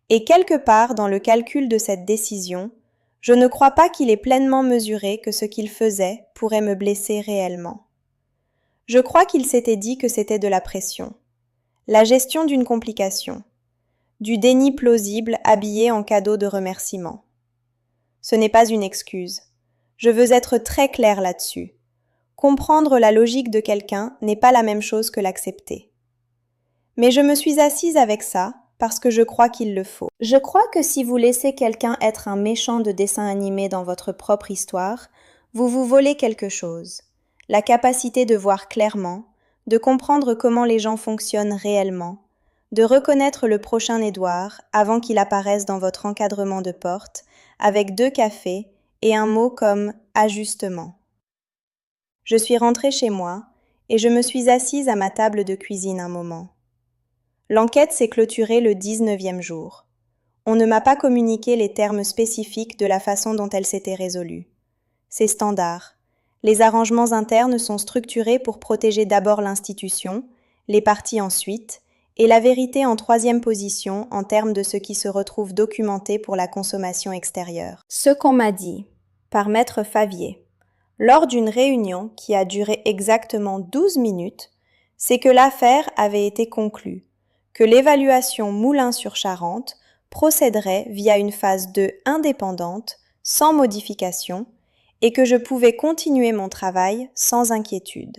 Et quelque part dans le calcul de cette décision, je ne crois pas qu'il ait pleinement mesuré que ce qu'il faisait pourrait me blesser réellement. Je crois qu'il s'était dit que c'était de la pression, la gestion d'une complication, du déni plausible habillé en cadeau de remerciement. Ce n'est pas une excuse. Je veux être très claire là-dessus. Comprendre la logique de quelqu'un n'est pas la même chose que l'accepter. Mais je me suis assise avec ça parce que je crois qu'il le faut. Je crois que si vous laissez quelqu'un être un méchant de dessin animé dans votre propre histoire, vous vous volez quelque chose. La capacité de voir clairement, de comprendre comment les gens fonctionnent réellement, de reconnaître le prochain Édouard avant qu'il apparaisse dans votre encadrement de porte avec 2 cafés et un mot comme « ajustement ». Je suis rentrée chez moi et je me suis assise à ma table de cuisine un moment. L'enquête s'est clôturée le 19e jour. On ne m'a pas communiqué les termes spécifiques de la façon dont elle s'était résolue. C'est standard. Les arrangements internes sont structurés pour protéger d'abord l'institution, les parties ensuite, et la vérité en 3e position en termes de ce qui se retrouve documenté pour la consommation extérieure. Ce qu'on m'a dit, par Maître Favier, lors d'une réunion qui a duré exactement 12 minutes, c'est que l'affaire avait été conclue, que l'évaluation Moulins-sur-Charente procéderait via une phase 2 indépendante, sans modification, et que je pouvais continuer mon travail sans inquiétude.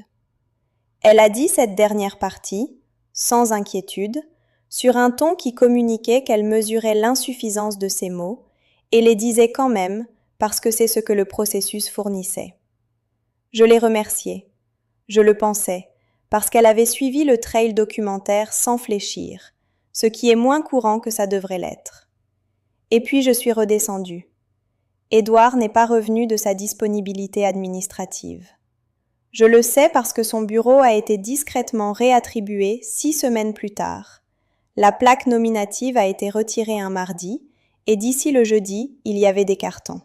Elle a dit cette dernière partie, sans inquiétude, sur un ton qui communiquait qu'elle mesurait l'insuffisance de ses mots, et les disait quand même parce que c'est ce que le processus fournissait. Je l'ai remerciée. Je le pensais, parce qu'elle avait suivi le trail documentaire sans fléchir, ce qui est moins courant que ça devrait l'être. Et puis je suis redescendue. Édouard n'est pas revenu de sa disponibilité administrative. Je le sais parce que son bureau a été discrètement réattribué 6 semaines plus tard. La plaque nominative a été retirée un mardi, et d'ici le jeudi, il y avait des cartons.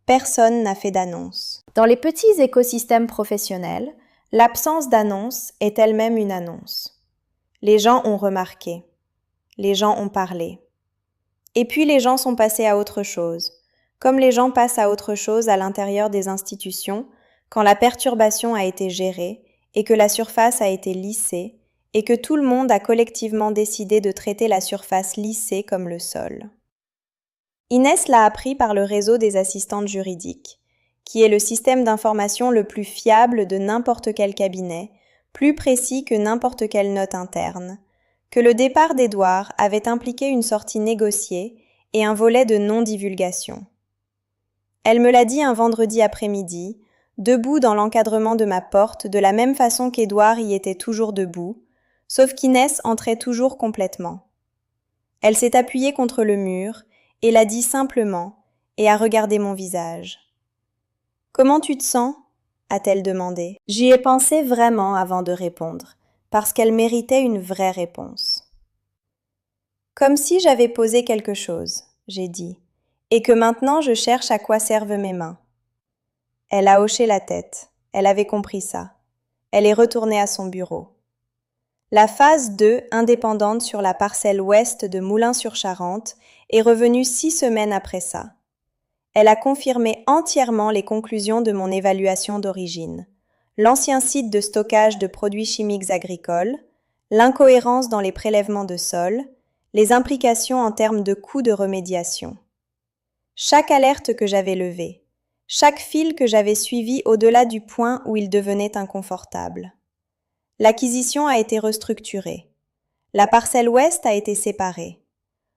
Personne n'a fait d'annonce. Dans les petits écosystèmes professionnels, l'absence d'annonce est elle-même une annonce. Les gens ont remarqué. Les gens ont parlé. Et puis les gens sont passés à autre chose, comme les gens passent à autre chose à l'intérieur des institutions quand la perturbation a été gérée et que la surface a été lissée et que tout le monde a collectivement décidé de traiter la surface lissée comme le sol. Inès l'a appris par le réseau des assistantes juridiques, qui est le système d'information le plus fiable de n'importe quel cabinet, plus précis que n'importe quelle note interne, que le départ d'Édouard avait impliqué une sortie négociée et un volet de non-divulgation. Elle me l'a dit un vendredi après-midi, debout dans l'encadrement de ma porte de la même façon qu'Édouard y était toujours debout, sauf qu'Inès entrait toujours complètement. Elle s'est appuyée contre le mur et l'a dit simplement et a regardé mon visage. « Comment tu te sens ?» a-t-elle demandé. J'y ai pensé vraiment avant de répondre, parce qu'elle méritait une vraie réponse. Comme si j'avais posé quelque chose, j'ai dit, et que maintenant je cherche à quoi servent mes mains. Elle a hoché la tête, elle avait compris ça. Elle est retournée à son bureau. La phase 2, indépendante sur la parcelle ouest de Moulins-sur-Charente, est revenue 6 semaines après ça. Elle a confirmé entièrement les conclusions de mon évaluation d'origine. L'ancien site de stockage de produits chimiques agricoles, l'incohérence dans les prélèvements de sol, les implications en termes de coûts de remédiation. Chaque alerte que j'avais levée, chaque fil que j'avais suivi au-delà du point où il devenait inconfortable. L'acquisition a été restructurée. La parcelle ouest a été séparée.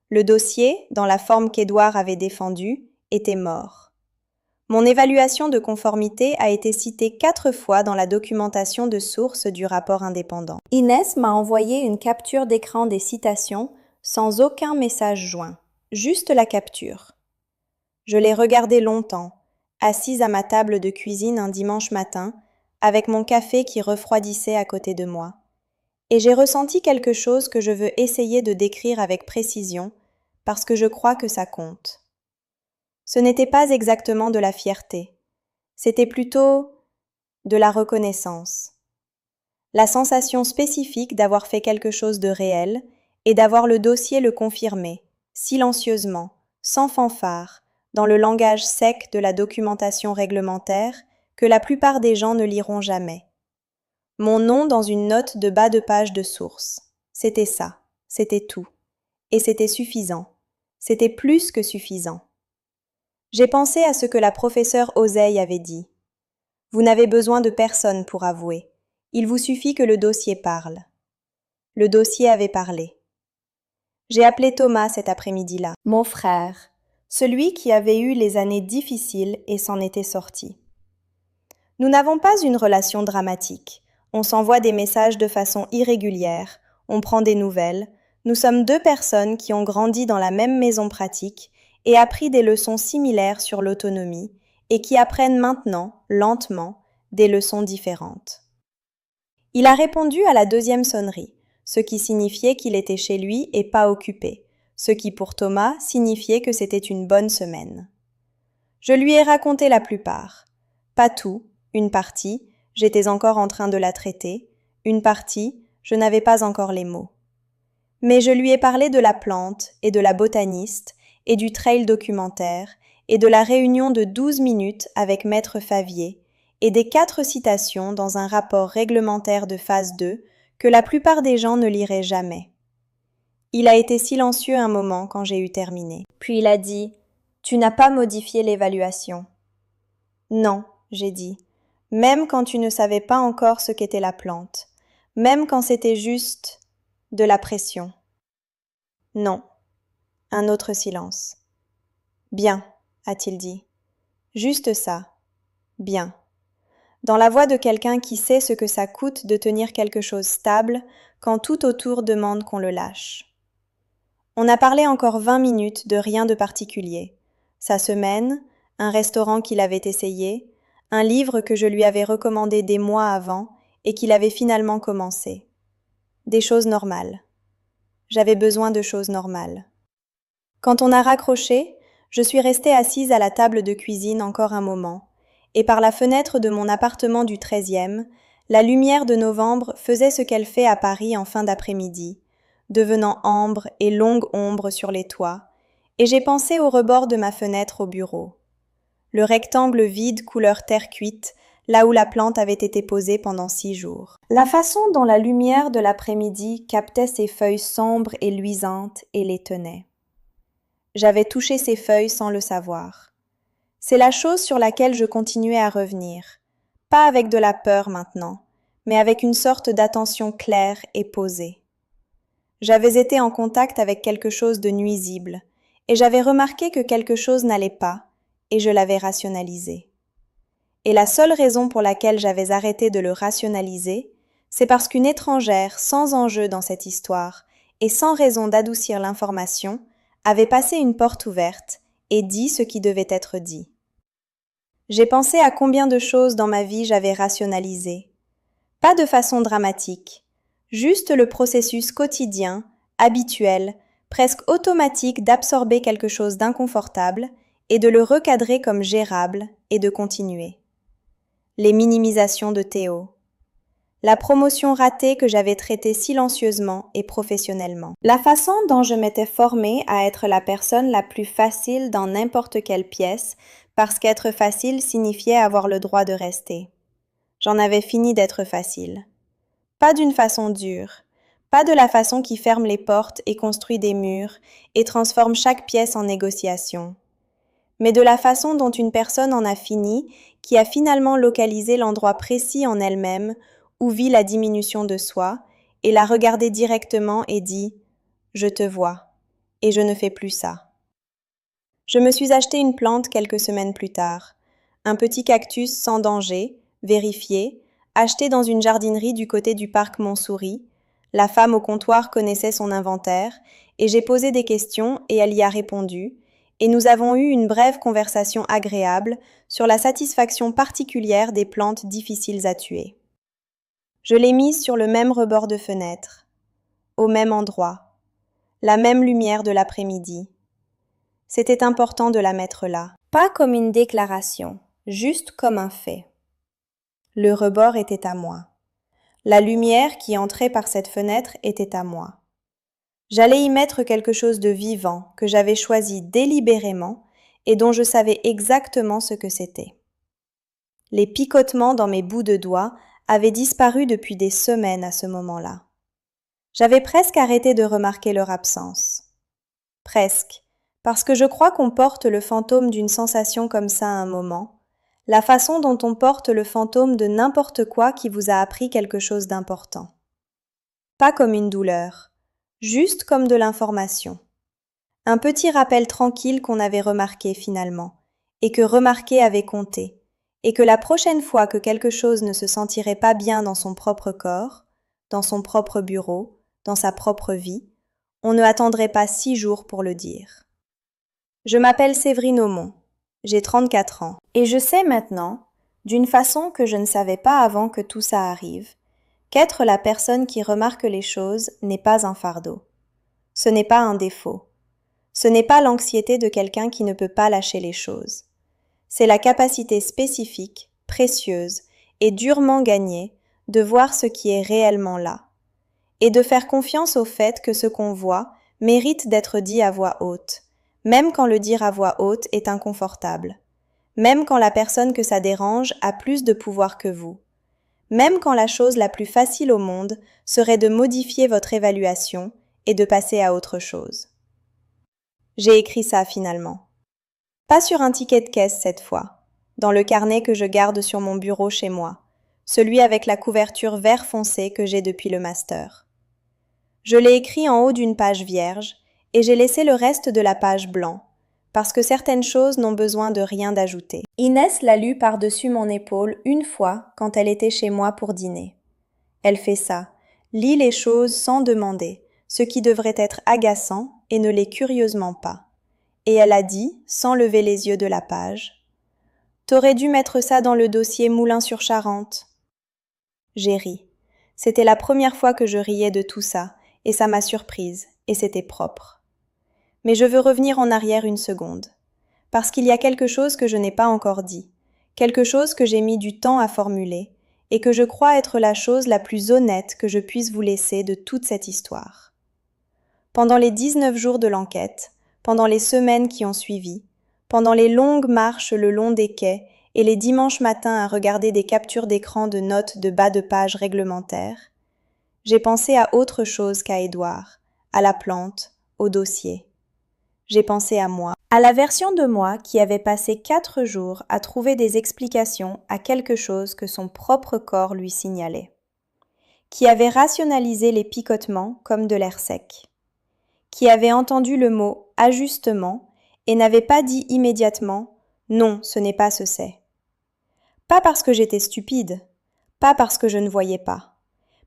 Le dossier, dans la forme qu'Édouard avait défendue, était mort. Mon évaluation de conformité a été citée 4 fois dans la documentation de source du rapport indépendant. Inès m'a envoyé une capture d'écran des citations sans aucun message joint, juste la capture. Je l'ai regardée longtemps, assise à ma table de cuisine un dimanche matin, avec mon café qui refroidissait à côté de moi. Et j'ai ressenti quelque chose que je veux essayer de décrire avec précision, parce que je crois que ça compte. Ce n'était pas exactement de la fierté, c'était plutôt de la reconnaissance. La sensation spécifique d'avoir fait quelque chose de réel et d'avoir le dossier le confirmer, silencieusement, sans fanfare, dans le langage sec de la documentation réglementaire que la plupart des gens ne liront jamais. Mon nom dans une note de bas de page de source. C'était ça, c'était tout. Et c'était suffisant. C'était plus que suffisant. J'ai pensé à ce que la professeure Oseille avait dit. Vous n'avez besoin de personne pour avouer. Il vous suffit que le dossier parle. Le dossier avait parlé. J'ai appelé Thomas cet après-midi-là, mon frère, celui qui avait eu les années difficiles et s'en était sorti. Nous n'avons pas une relation dramatique. On s'envoie des messages de façon irrégulière, on prend des nouvelles. Nous sommes deux personnes qui ont grandi dans la même maison pratique et appris des leçons similaires sur l'autonomie et qui apprennent maintenant, lentement, des leçons différentes. Il a répondu à la deuxième sonnerie, ce qui signifiait qu'il était chez lui et pas occupé, ce qui pour Thomas signifiait que c'était une bonne semaine. Je lui ai raconté la plupart. Pas tout, une partie, j'étais encore en train de la traiter, une partie, je n'avais pas encore les mots. Mais je lui ai parlé de la plante et de la botaniste et du trail documentaire et de la réunion de 12 minutes avec Maître Favier et des 4 citations dans un rapport réglementaire de phase 2 que la plupart des gens ne liraient jamais. Il a été silencieux un moment quand j'ai eu terminé. Puis il a dit « Tu n'as pas modifié l'évaluation. » Non, j'ai dit, même quand tu ne savais pas encore ce qu'était la plante, même quand c'était juste de la pression. Non. Un autre silence. Bien, a-t-il dit. Juste ça. Bien. Dans la voix de quelqu'un qui sait ce que ça coûte de tenir quelque chose stable quand tout autour demande qu'on le lâche. On a parlé encore 20 minutes de rien de particulier. Sa semaine, un restaurant qu'il avait essayé, un livre que je lui avais recommandé des mois avant et qu'il avait finalement commencé. Des choses normales. J'avais besoin de choses normales. Quand on a raccroché, je suis restée assise à la table de cuisine encore un moment, et par la fenêtre de mon appartement du 13e, la lumière de novembre faisait ce qu'elle fait à Paris en fin d'après-midi, devenant ambre et longue ombre sur les toits, et j'ai pensé au rebord de ma fenêtre au bureau. Le rectangle vide couleur terre cuite, là où la plante avait été posée pendant 6 jours. La façon dont la lumière de l'après-midi captait ses feuilles sombres et luisantes et les tenait. J'avais touché ces feuilles sans le savoir. C'est la chose sur laquelle je continuais à revenir, pas avec de la peur maintenant, mais avec une sorte d'attention claire et posée. J'avais été en contact avec quelque chose de nuisible, et j'avais remarqué que quelque chose n'allait pas, et je l'avais rationalisé. Et la seule raison pour laquelle j'avais arrêté de le rationaliser, c'est parce qu'une étrangère sans enjeu dans cette histoire, et sans raison d'adoucir l'information, avait passé une porte ouverte et dit ce qui devait être dit. J'ai pensé à combien de choses dans ma vie j'avais rationalisé. Pas de façon dramatique, juste le processus quotidien, habituel, presque automatique d'absorber quelque chose d'inconfortable et de le recadrer comme gérable et de continuer. Les minimisations de Théo. La promotion ratée que j'avais traitée silencieusement et professionnellement. La façon dont je m'étais formée à être la personne la plus facile dans n'importe quelle pièce, parce qu'être facile signifiait avoir le droit de rester. J'en avais fini d'être facile. Pas d'une façon dure, pas de la façon qui ferme les portes et construit des murs et transforme chaque pièce en négociation, mais de la façon dont une personne en a fini, qui a finalement localisé l'endroit précis en elle-même où vit la diminution de soi, et l'a regardé directement et dit « Je te vois, et je ne fais plus ça ». Je me suis acheté une plante quelques semaines plus tard, un petit cactus sans danger, vérifié, acheté dans une jardinerie du côté du parc Montsouris. La femme au comptoir connaissait son inventaire, et j'ai posé des questions et elle y a répondu, et nous avons eu une brève conversation agréable sur la satisfaction particulière des plantes difficiles à tuer. Je l'ai mise sur le même rebord de fenêtre, au même endroit, la même lumière de l'après-midi. C'était important de la mettre là, pas comme une déclaration, juste comme un fait. Le rebord était à moi. La lumière qui entrait par cette fenêtre était à moi. J'allais y mettre quelque chose de vivant que j'avais choisi délibérément et dont je savais exactement ce que c'était. Les picotements dans mes bouts de doigts avaient disparu depuis des semaines à ce moment-là. J'avais presque arrêté de remarquer leur absence. Presque, parce que je crois qu'on porte le fantôme d'une sensation comme ça à un moment, la façon dont on porte le fantôme de n'importe quoi qui vous a appris quelque chose d'important. Pas comme une douleur, juste comme de l'information. Un petit rappel tranquille qu'on avait remarqué finalement, et que remarquer avait compté, et que la prochaine fois que quelque chose ne se sentirait pas bien dans son propre corps, dans son propre bureau, dans sa propre vie, on ne attendrait pas 6 jours pour le dire. Je m'appelle Séverine Aumont, j'ai 34 ans, et je sais maintenant, d'une façon que je ne savais pas avant que tout ça arrive, qu'être la personne qui remarque les choses n'est pas un fardeau. Ce n'est pas un défaut. Ce n'est pas l'anxiété de quelqu'un qui ne peut pas lâcher les choses. C'est la capacité spécifique, précieuse et durement gagnée de voir ce qui est réellement là, et de faire confiance au fait que ce qu'on voit mérite d'être dit à voix haute, même quand le dire à voix haute est inconfortable, même quand la personne que ça dérange a plus de pouvoir que vous, même quand la chose la plus facile au monde serait de modifier votre évaluation et de passer à autre chose. J'ai écrit ça finalement. Pas sur un ticket de caisse cette fois, dans le carnet que je garde sur mon bureau chez moi, celui avec la couverture vert foncé que j'ai depuis le master. Je l'ai écrit en haut d'une page vierge et j'ai laissé le reste de la page blanc, parce que certaines choses n'ont besoin de rien d'ajouter. Inès l'a lu par-dessus mon épaule une fois quand elle était chez moi pour dîner. Elle fait ça, lit les choses sans demander, ce qui devrait être agaçant et ne l'est curieusement pas. Et elle a dit, sans lever les yeux de la page, « T'aurais dû mettre ça dans le dossier Moulins-sur-Charente. » J'ai ri. C'était la première fois que je riais de tout ça, et ça m'a surprise, et c'était propre. Mais je veux revenir en arrière une seconde, parce qu'il y a quelque chose que je n'ai pas encore dit, quelque chose que j'ai mis du temps à formuler, et que je crois être la chose la plus honnête que je puisse vous laisser de toute cette histoire. Pendant les 19 jours de l'enquête, pendant les semaines qui ont suivi, pendant les longues marches le long des quais et les dimanches matins à regarder des captures d'écran de notes de bas de page réglementaires, j'ai pensé à autre chose qu'à Édouard, à la plante, au dossier. J'ai pensé à moi, à la version de moi qui avait passé 4 jours à trouver des explications à quelque chose que son propre corps lui signalait, qui avait rationalisé les picotements comme de l'air sec, qui avait entendu le mot « ajustement » et n'avait pas dit immédiatement « non, ce n'est pas ce c'est ». Pas parce que j'étais stupide, pas parce que je ne voyais pas,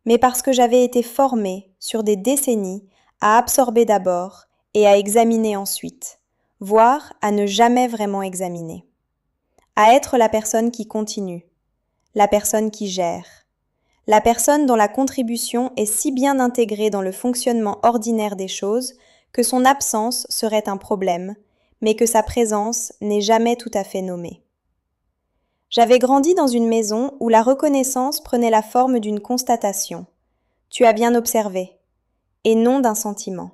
mais parce que j'avais été formée sur des décennies à absorber d'abord et à examiner ensuite, voire à ne jamais vraiment examiner. À être la personne qui continue, la personne qui gère, la personne dont la contribution est si bien intégrée dans le fonctionnement ordinaire des choses que son absence serait un problème, mais que sa présence n'est jamais tout à fait nommée. J'avais grandi dans une maison où la reconnaissance prenait la forme d'une constatation. Tu as bien observé, et non d'un sentiment.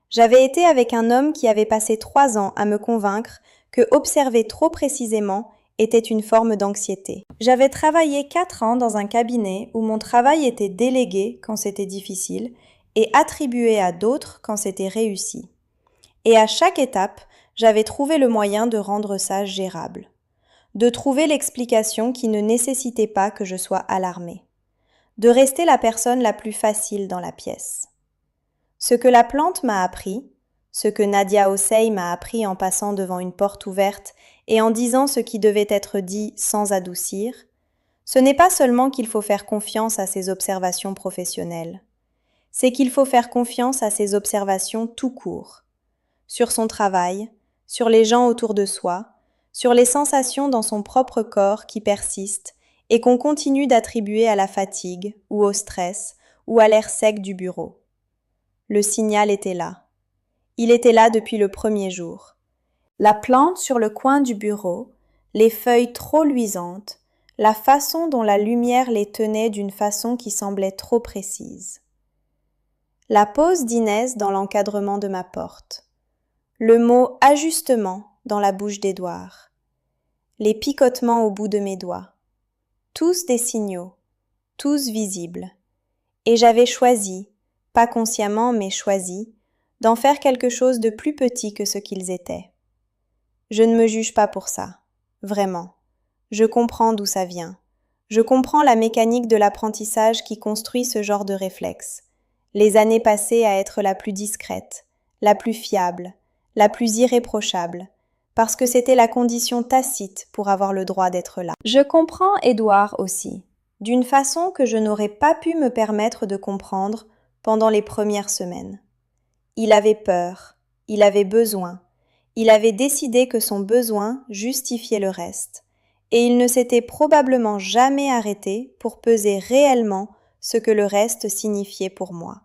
J'avais été avec un homme qui avait passé 3 ans à me convaincre que observer trop précisément était une forme d'anxiété. J'avais travaillé 4 ans dans un cabinet où mon travail était délégué quand c'était difficile et attribué à d'autres quand c'était réussi. Et à chaque étape, j'avais trouvé le moyen de rendre ça gérable, de trouver l'explication qui ne nécessitait pas que je sois alarmée, de rester la personne la plus facile dans la pièce. Ce que la plante m'a appris, ce que Nadia Ossey m'a appris en passant devant une porte ouverte et en disant ce qui devait être dit sans adoucir, ce n'est pas seulement qu'il faut faire confiance à ses observations professionnelles, c'est qu'il faut faire confiance à ses observations tout court, sur son travail, sur les gens autour de soi, sur les sensations dans son propre corps qui persistent et qu'on continue d'attribuer à la fatigue ou au stress ou à l'air sec du bureau. Le signal était là. Il était là depuis le premier jour. La plante sur le coin du bureau, les feuilles trop luisantes, la façon dont la lumière les tenait d'une façon qui semblait trop précise. La pose d'Inès dans l'encadrement de ma porte. Le mot « ajustement » dans la bouche d'Édouard. Les picotements au bout de mes doigts. Tous des signaux, tous visibles. Et j'avais choisi, pas consciemment mais choisi, d'en faire quelque chose de plus petit que ce qu'ils étaient. Je ne me juge pas pour ça, vraiment. Je comprends d'où ça vient. Je comprends la mécanique de l'apprentissage qui construit ce genre de réflexe. Les années passées à être la plus discrète, la plus fiable, la plus irréprochable, parce que c'était la condition tacite pour avoir le droit d'être là. Je comprends Édouard aussi, d'une façon que je n'aurais pas pu me permettre de comprendre pendant les premières semaines. Il avait peur, il avait besoin, il avait décidé que son besoin justifiait le reste, et il ne s'était probablement jamais arrêté pour peser réellement ce que le reste signifiait pour moi.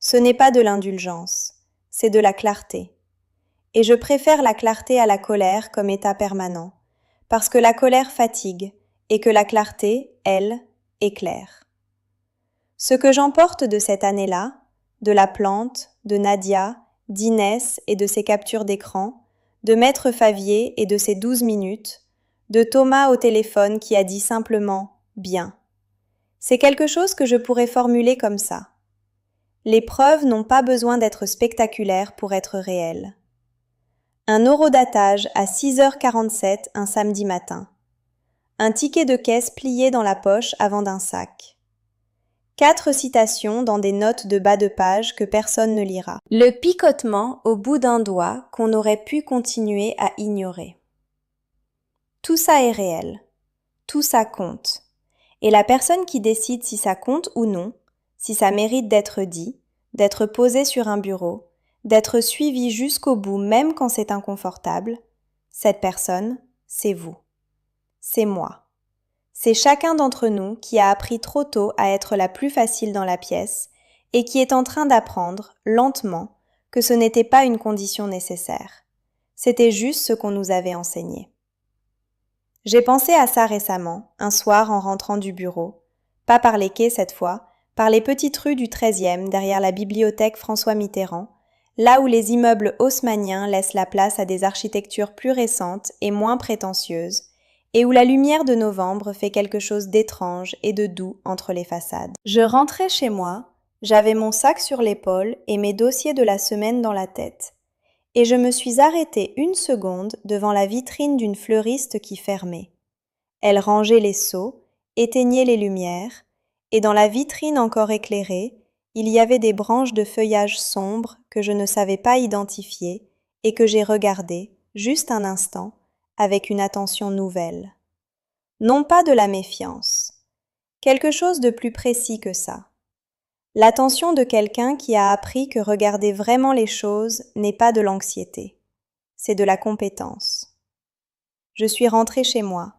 Ce n'est pas de l'indulgence, c'est de la clarté. Et je préfère la clarté à la colère comme état permanent, parce que la colère fatigue, et que la clarté, elle, éclaire. Ce que j'emporte de cette année-là, de la plante, de Nadia, d'Inès et de ses captures d'écran, de Maître Favier et de ses 12 minutes, de Thomas au téléphone qui a dit simplement « bien ». C'est quelque chose que je pourrais formuler comme ça. Les preuves n'ont pas besoin d'être spectaculaires pour être réelles. Un horodatage à 6h47 un samedi matin. Un ticket de caisse plié dans la poche avant d'un sac. 4 citations dans des notes de bas de page que personne ne lira. Le picotement au bout d'un doigt qu'on aurait pu continuer à ignorer. Tout ça est réel. Tout ça compte. Et la personne qui décide si ça compte ou non, si ça mérite d'être dit, d'être posé sur un bureau, d'être suivi jusqu'au bout même quand c'est inconfortable, cette personne, c'est vous. C'est moi. C'est chacun d'entre nous qui a appris trop tôt à être la plus facile dans la pièce et qui est en train d'apprendre, lentement, que ce n'était pas une condition nécessaire. C'était juste ce qu'on nous avait enseigné. J'ai pensé à ça récemment, un soir en rentrant du bureau, pas par les quais cette fois, par les petites rues du 13e derrière la bibliothèque François Mitterrand, là où les immeubles haussmanniens laissent la place à des architectures plus récentes et moins prétentieuses, et où la lumière de novembre fait quelque chose d'étrange et de doux entre les façades. Je rentrais chez moi, j'avais mon sac sur l'épaule et mes dossiers de la semaine dans la tête. Et je me suis arrêtée une seconde devant la vitrine d'une fleuriste qui fermait. Elle rangeait les seaux, éteignait les lumières, et dans la vitrine encore éclairée, il y avait des branches de feuillage sombre que je ne savais pas identifier et que j'ai regardées, juste un instant, avec une attention nouvelle. Non pas de la méfiance, quelque chose de plus précis que ça. L'attention de quelqu'un qui a appris que regarder vraiment les choses n'est pas de l'anxiété, c'est de la compétence. Je suis rentrée chez moi,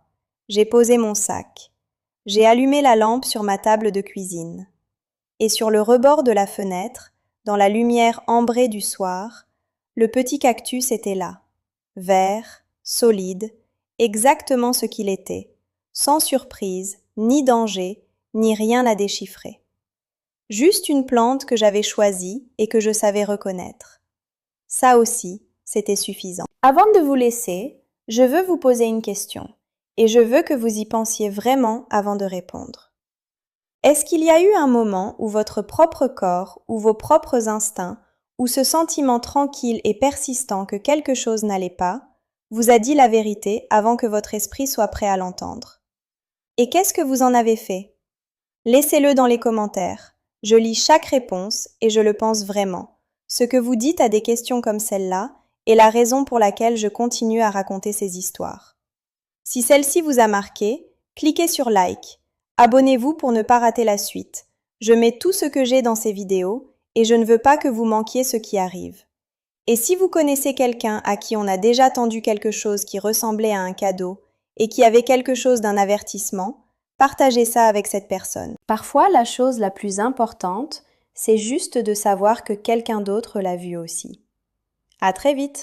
j'ai posé mon sac, j'ai allumé la lampe sur ma table de cuisine. Et sur le rebord de la fenêtre, dans la lumière ambrée du soir, le petit cactus était là, vert, solide, exactement ce qu'il était, sans surprise, ni danger, ni rien à déchiffrer. Juste une plante que j'avais choisie et que je savais reconnaître. Ça aussi, c'était suffisant. Avant de vous laisser, je veux vous poser une question, et je veux que vous y pensiez vraiment avant de répondre. Est-ce qu'il y a eu un moment où votre propre corps, ou vos propres instincts, ou ce sentiment tranquille et persistant que quelque chose n'allait pas, vous a dit la vérité avant que votre esprit soit prêt à l'entendre? Et qu'est-ce que vous en avez fait? Laissez-le dans les commentaires. Je lis chaque réponse et je le pense vraiment. Ce que vous dites à des questions comme celle-là est la raison pour laquelle je continue à raconter ces histoires. Si celle-ci vous a marqué, cliquez sur like. Abonnez-vous pour ne pas rater la suite. Je mets tout ce que j'ai dans ces vidéos et je ne veux pas que vous manquiez ce qui arrive. Et si vous connaissez quelqu'un à qui on a déjà tendu quelque chose qui ressemblait à un cadeau et qui avait quelque chose d'un avertissement, partagez ça avec cette personne. Parfois, la chose la plus importante, c'est juste de savoir que quelqu'un d'autre l'a vu aussi. À très vite!